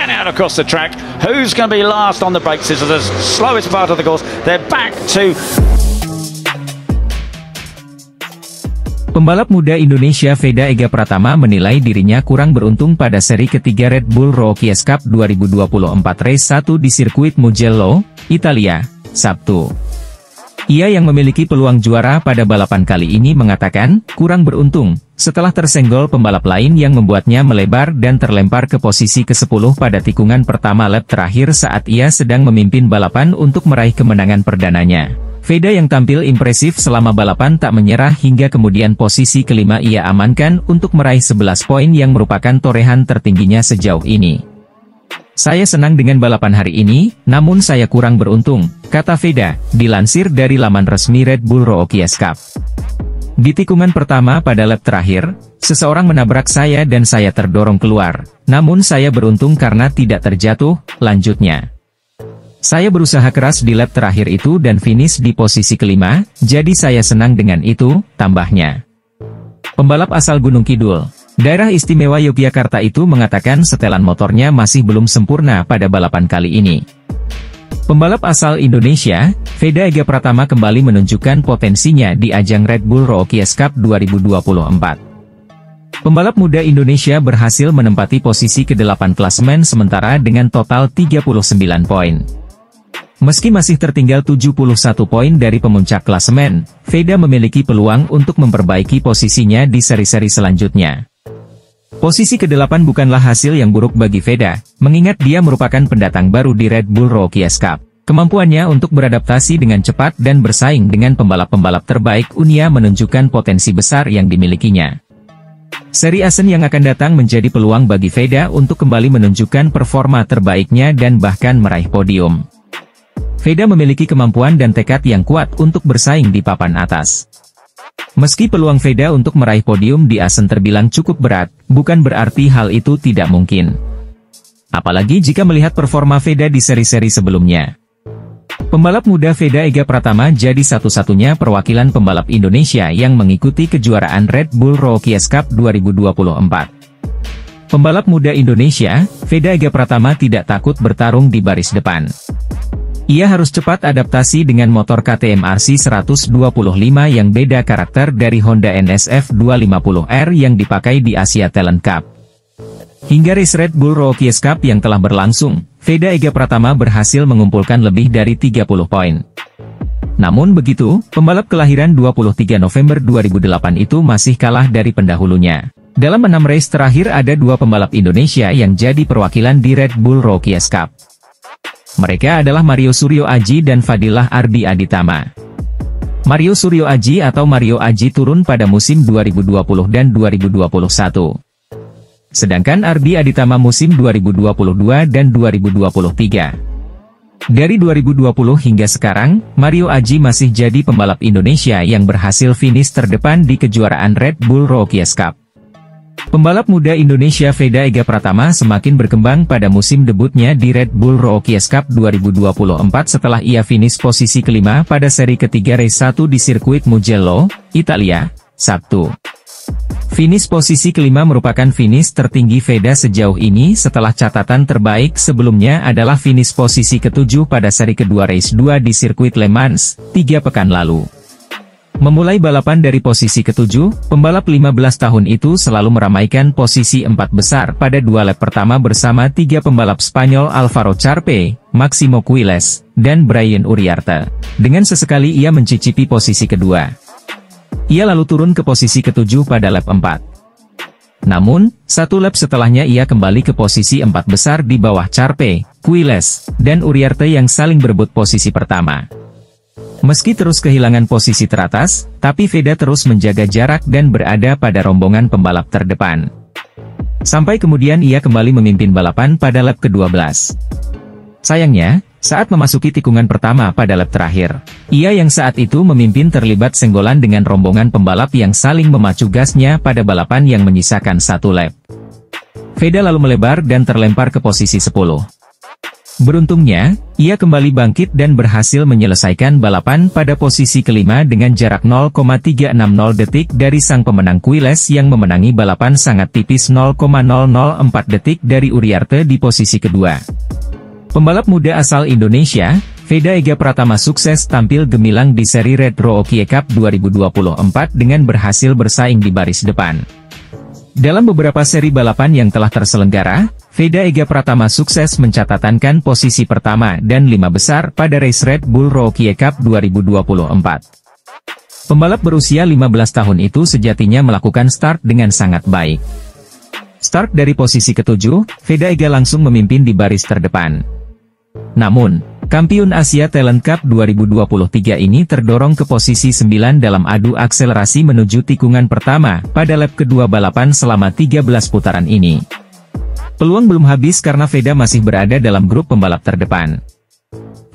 and out across the track. Who's going to be last on the brakes? This is the slowest part of the course. They're back to... Pembalap muda Indonesia Veda Ega Pratama menilai dirinya kurang beruntung pada seri ketiga Red Bull Rookies Cup 2024 Race 1 di sirkuit Mugello, Italia, Sabtu. Ia yang memiliki peluang juara pada balapan kali ini mengatakan, kurang beruntung, setelah tersenggol pembalap lain yang membuatnya melebar dan terlempar ke posisi ke-10 pada tikungan pertama lap terakhir saat ia sedang memimpin balapan untuk meraih kemenangan perdananya. Veda yang tampil impresif selama balapan tak menyerah hingga kemudian posisi kelima ia amankan untuk meraih 11 poin yang merupakan torehan tertingginya sejauh ini. Saya senang dengan balapan hari ini, namun saya kurang beruntung, kata Veda, dilansir dari laman resmi Red Bull Rookies Cup. Di tikungan pertama pada lap terakhir, seseorang menabrak saya dan saya terdorong keluar, namun saya beruntung karena tidak terjatuh, lanjutnya. Saya berusaha keras di lap terakhir itu dan finish di posisi kelima, jadi saya senang dengan itu, tambahnya. Pembalap asal Gunung Kidul, Daerah Istimewa Yogyakarta itu mengatakan setelan motornya masih belum sempurna pada balapan kali ini. Pembalap asal Indonesia, Veda Ega Pratama kembali menunjukkan potensinya di ajang Red Bull Rookies Cup 2024. Pembalap muda Indonesia berhasil menempati posisi ke-8 klasemen sementara dengan total 39 poin. Meski masih tertinggal 71 poin dari pemuncak klasemen, Veda memiliki peluang untuk memperbaiki posisinya di seri-seri selanjutnya. Posisi ke-8 bukanlah hasil yang buruk bagi Veda, mengingat dia merupakan pendatang baru di Red Bull Rookies Cup. Kemampuannya untuk beradaptasi dengan cepat dan bersaing dengan pembalap-pembalap terbaik dunia menunjukkan potensi besar yang dimilikinya. Seri Asen yang akan datang menjadi peluang bagi Veda untuk kembali menunjukkan performa terbaiknya dan bahkan meraih podium. Veda memiliki kemampuan dan tekad yang kuat untuk bersaing di papan atas. Meski peluang Veda untuk meraih podium di Asen terbilang cukup berat, bukan berarti hal itu tidak mungkin. Apalagi jika melihat performa Veda di seri-seri sebelumnya. Pembalap muda Veda Ega Pratama jadi satu-satunya perwakilan pembalap Indonesia yang mengikuti kejuaraan Red Bull Rookies Cup 2024. Pembalap muda Indonesia, Veda Ega Pratama tidak takut bertarung di baris depan. Ia harus cepat adaptasi dengan motor KTM RC 125 yang beda karakter dari Honda NSF 250R yang dipakai di Asia Talent Cup. Hingga race Red Bull Rookies Cup yang telah berlangsung, Veda Ega Pratama berhasil mengumpulkan lebih dari 30 poin. Namun begitu, pembalap kelahiran 23 November 2008 itu masih kalah dari pendahulunya. Dalam 6 race terakhir ada 2 pembalap Indonesia yang jadi perwakilan di Red Bull Rookies Cup. Mereka adalah Mario Suryo Aji dan Fadilah Ardi Aditama. Mario Suryo Aji atau Mario Aji turun pada musim 2020 dan 2021. Sedangkan Ardi Aditama musim 2022 dan 2023. Dari 2020 hingga sekarang, Mario Aji masih jadi pembalap Indonesia yang berhasil finish terdepan di kejuaraan Red Bull Rookies Cup. Pembalap muda Indonesia Veda Ega Pratama semakin berkembang pada musim debutnya di Red Bull Rookies Cup 2024 setelah ia finish posisi kelima pada seri ketiga race 1 di sirkuit Mugello, Italia, Sabtu. Finish posisi kelima merupakan finish tertinggi Veda sejauh ini setelah catatan terbaik sebelumnya adalah finish posisi ketujuh pada seri kedua race 2 di sirkuit Le Mans, 3 pekan lalu. Memulai balapan dari posisi ketujuh, pembalap 15 tahun itu selalu meramaikan posisi 4 besar pada 2 lap pertama bersama 3 pembalap Spanyol Álvaro Charpe, Máximo Quiles, dan Brian Uriarte. Dengan sesekali ia mencicipi posisi kedua. Ia lalu turun ke posisi ketujuh pada lap 4. Namun, 1 lap setelahnya ia kembali ke posisi 4 besar di bawah Charpe, Quiles, dan Uriarte yang saling berebut posisi pertama. Meski terus kehilangan posisi teratas, tapi Veda terus menjaga jarak dan berada pada rombongan pembalap terdepan. Sampai kemudian ia kembali memimpin balapan pada lap ke-12. Sayangnya, saat memasuki tikungan pertama pada lap terakhir, ia yang saat itu memimpin terlibat senggolan dengan rombongan pembalap yang saling memacu gasnya pada balapan yang menyisakan 1 lap. Veda lalu melebar dan terlempar ke posisi 10. Beruntungnya, ia kembali bangkit dan berhasil menyelesaikan balapan pada posisi kelima dengan jarak 0,360 detik dari sang pemenang Quiles yang memenangi balapan sangat tipis 0,004 detik dari Uriarte di posisi kedua. Pembalap muda asal Indonesia, Veda Ega Pratama sukses tampil gemilang di seri Red Rookie Cup 2024 dengan berhasil bersaing di baris depan. Dalam beberapa seri balapan yang telah terselenggara, Veda Ega Pratama sukses mencatatkan posisi pertama dan 5 besar pada race Red Bull Rookie Cup 2024. Pembalap berusia 15 tahun itu sejatinya melakukan start dengan sangat baik. Start dari posisi ketujuh, Veda Ega langsung memimpin di baris terdepan. Namun, Kampiun Asia Talent Cup 2023 ini terdorong ke posisi 9 dalam adu akselerasi menuju tikungan pertama pada lap kedua balapan selama 13 putaran ini. Peluang belum habis karena Veda masih berada dalam grup pembalap terdepan.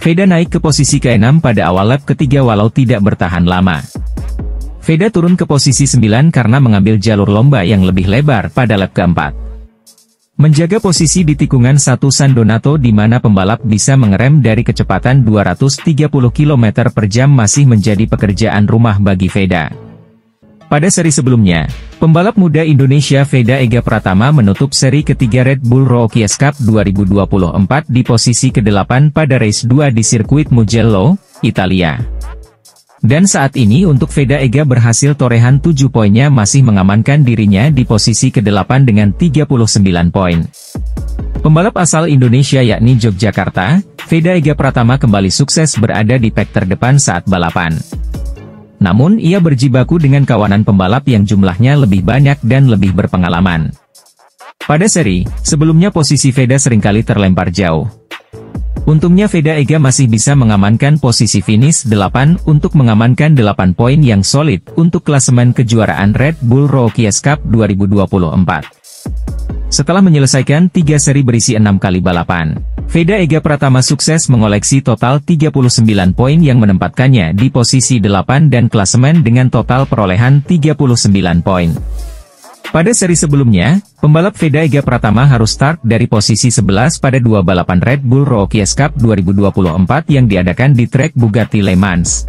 Veda naik ke posisi ke-6 pada awal lap ketiga walau tidak bertahan lama. Veda turun ke posisi 9 karena mengambil jalur lomba yang lebih lebar pada lap keempat. Menjaga posisi di tikungan 1 San Donato di mana pembalap bisa mengerem dari kecepatan 230 km per jam masih menjadi pekerjaan rumah bagi Veda. Pada seri sebelumnya, pembalap muda Indonesia Veda Ega Pratama menutup seri ketiga Red Bull Rookie Cup 2024 di posisi ke-8 pada race 2 di sirkuit Mugello, Italia. Dan saat ini untuk Veda Ega berhasil torehan 7 poinnya masih mengamankan dirinya di posisi ke-8 dengan 39 poin. Pembalap asal Indonesia yakni Yogyakarta, Veda Ega Pratama kembali sukses berada di pack terdepan saat balapan. Namun ia berjibaku dengan kawanan pembalap yang jumlahnya lebih banyak dan lebih berpengalaman. Pada seri, sebelumnya posisi Veda seringkali terlempar jauh. Untungnya Veda Ega masih bisa mengamankan posisi finish 8 untuk mengamankan 8 poin yang solid untuk klasemen kejuaraan Red Bull Rookie Cup 2024. Setelah menyelesaikan 3 seri berisi 6 kali balapan, Veda Ega Pratama sukses mengoleksi total 39 poin yang menempatkannya di posisi 8 dan klasemen dengan total perolehan 39 poin. Pada seri sebelumnya, pembalap Veda Ega Pratama harus start dari posisi 11 pada 2 balapan Red Bull Rookie Cup 2024 yang diadakan di trek Bugatti Le Mans.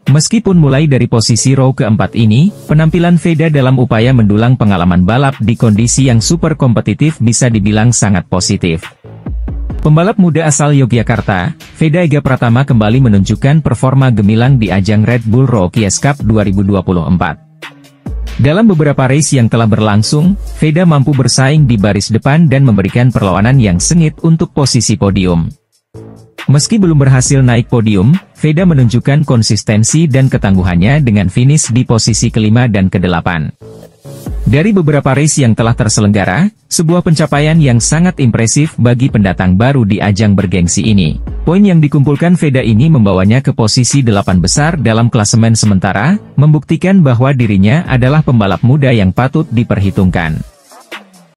Meskipun mulai dari posisi row keempat ini, penampilan Veda dalam upaya mendulang pengalaman balap di kondisi yang super kompetitif bisa dibilang sangat positif. Pembalap muda asal Yogyakarta, Veda Ega Pratama kembali menunjukkan performa gemilang di ajang Red Bull Rookie Cup 2024. Dalam beberapa race yang telah berlangsung, Veda mampu bersaing di baris depan dan memberikan perlawanan yang sengit untuk posisi podium. Meski belum berhasil naik podium, Veda menunjukkan konsistensi dan ketangguhannya dengan finish di posisi kelima dan ke-8. Dari beberapa race yang telah terselenggara, sebuah pencapaian yang sangat impresif bagi pendatang baru di ajang bergengsi ini. Poin yang dikumpulkan Veda ini membawanya ke posisi 8 besar dalam klasemen sementara, membuktikan bahwa dirinya adalah pembalap muda yang patut diperhitungkan.